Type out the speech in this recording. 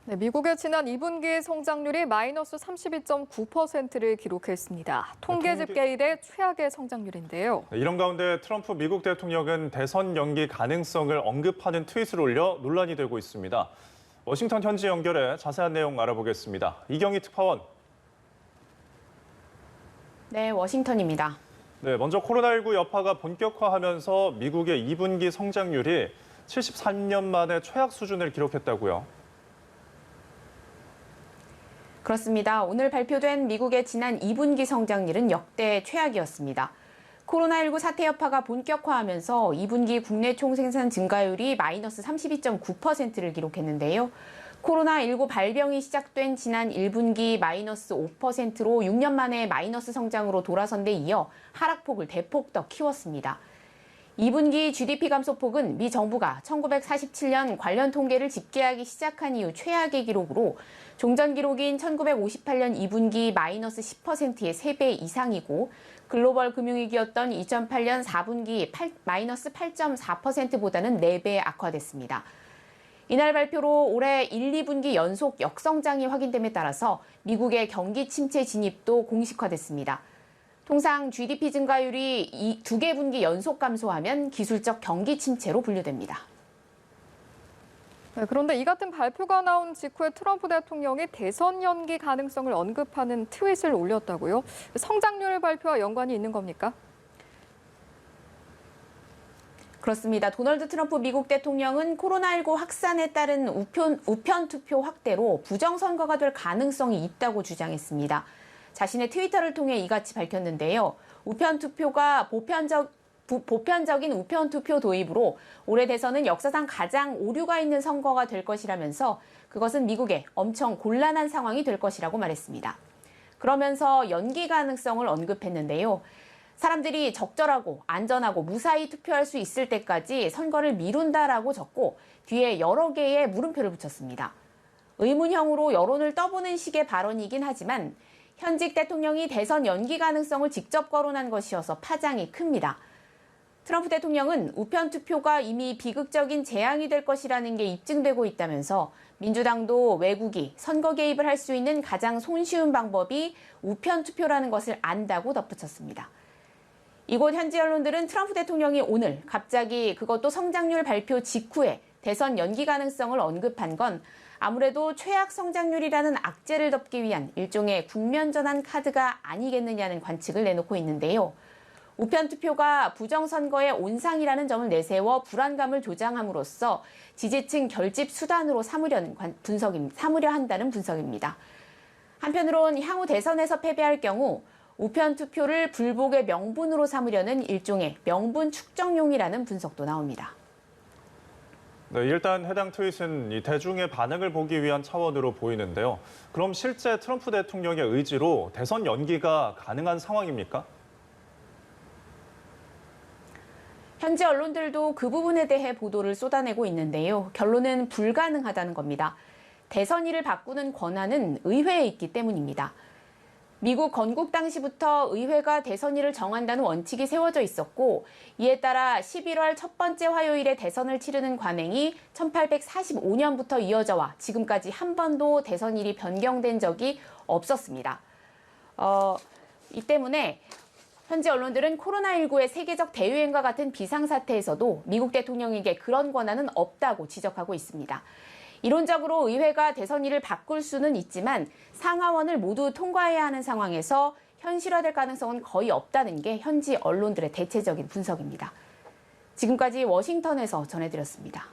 네, 미국의 지난 2분기 성장률이 마이너스 32.9%를 기록했습니다. 통계 집계 이래 최악의 성장률인데요. 이런 가운데 트럼프 미국 대통령은 대선 연기 가능성을 언급하는 트윗을 올려 논란이 되고 있습니다. 워싱턴 현지 연결해 자세한 내용 알아보겠습니다. 이경희 특파원. 네, 워싱턴입니다. 네, 먼저 코로나19 여파가 본격화하면서 미국의 2분기 성장률이 73년 만에 최악 수준을 기록했다고요. 그렇습니다. 오늘 발표된 미국의 지난 2분기 성장률은 역대 최악이었습니다. 코로나19 사태 여파가 본격화하면서 2분기 국내 총생산 증가율이 마이너스 32.9%를 기록했는데요. 코로나19 발병이 시작된 지난 1분기 마이너스 5%로 6년 만에 마이너스 성장으로 돌아선 데 이어 하락폭을 대폭 더 키웠습니다. 2분기 GDP 감소폭은 미 정부가 1947년 관련 통계를 집계하기 시작한 이후 최악의 기록으로 종전 기록인 1958년 2분기 마이너스 10%의 3배 이상이고 글로벌 금융위기였던 2008년 4분기 마이너스 8.4%보다는 4배 악화됐습니다. 이날 발표로 올해 1, 2분기 연속 역성장이 확인됨에 따라서 미국의 경기 침체 진입도 공식화됐습니다. 통상 GDP 증가율이 2개 분기 연속 감소하면 기술적 경기 침체로 분류됩니다. 네, 그런데 이 같은 발표가 나온 직후에 트럼프 대통령이 대선 연기 가능성을 언급하는 트윗을 올렸다고요? 성장률 발표와 연관이 있는 겁니까? 그렇습니다. 도널드 트럼프 미국 대통령은 코로나19 확산에 따른 우편 투표 확대로 부정선거가 될 가능성이 있다고 주장했습니다. 자신의 트위터를 통해 이같이 밝혔는데요. 우편 투표가 보편적인 우편 투표 도입으로 올해 대선은 역사상 가장 오류가 있는 선거가 될 것이라면서 그것은 미국에 엄청 곤란한 상황이 될 것이라고 말했습니다. 그러면서 연기 가능성을 언급했는데요. 사람들이 적절하고 안전하고 무사히 투표할 수 있을 때까지 선거를 미룬다라고 적고 뒤에 여러 개의 물음표를 붙였습니다. 의문형으로 여론을 떠보는 식의 발언이긴 하지만 현직 대통령이 대선 연기 가능성을 직접 거론한 것이어서 파장이 큽니다. 트럼프 대통령은 우편 투표가 이미 비극적인 재앙이 될 것이라는 게 입증되고 있다면서 민주당도 외국이 선거 개입을 할 수 있는 가장 손쉬운 방법이 우편 투표라는 것을 안다고 덧붙였습니다. 이곳 현지 언론들은 트럼프 대통령이 오늘 갑자기 그것도 성장률 발표 직후에 대선 연기 가능성을 언급한 건 아무래도 최악 성장률이라는 악재를 덮기 위한 일종의 국면전환 카드가 아니겠느냐는 관측을 내놓고 있는데요. 우편 투표가 부정선거의 온상이라는 점을 내세워 불안감을 조장함으로써 지지층 결집 수단으로 삼으려 한다는 분석입니다. 한편으론 향후 대선에서 패배할 경우 우편 투표를 불복의 명분으로 삼으려는 일종의 명분 축적용이라는 분석도 나옵니다. 네, 일단 해당 트윗은 이 대중의 반응을 보기 위한 차원으로 보이는데요. 그럼 실제 트럼프 대통령의 의지로 대선 연기가 가능한 상황입니까? 현지 언론들도 그 부분에 대해 보도를 쏟아내고 있는데요. 결론은 불가능하다는 겁니다. 대선일을 바꾸는 권한은 의회에 있기 때문입니다. 미국 건국 당시부터 의회가 대선일을 정한다는 원칙이 세워져 있었고 이에 따라 11월 첫 번째 화요일에 대선을 치르는 관행이 1845년부터 이어져 와 지금까지 한 번도 대선일이 변경된 적이 없었습니다. 이 때문에 현지 언론들은 코로나19의 세계적 대유행과 같은 비상사태에서도 미국 대통령에게 그런 권한은 없다고 지적하고 있습니다. 이론적으로 의회가 대선일을 바꿀 수는 있지만 상하원을 모두 통과해야 하는 상황에서 현실화될 가능성은 거의 없다는 게 현지 언론들의 대체적인 분석입니다. 지금까지 워싱턴에서 전해드렸습니다.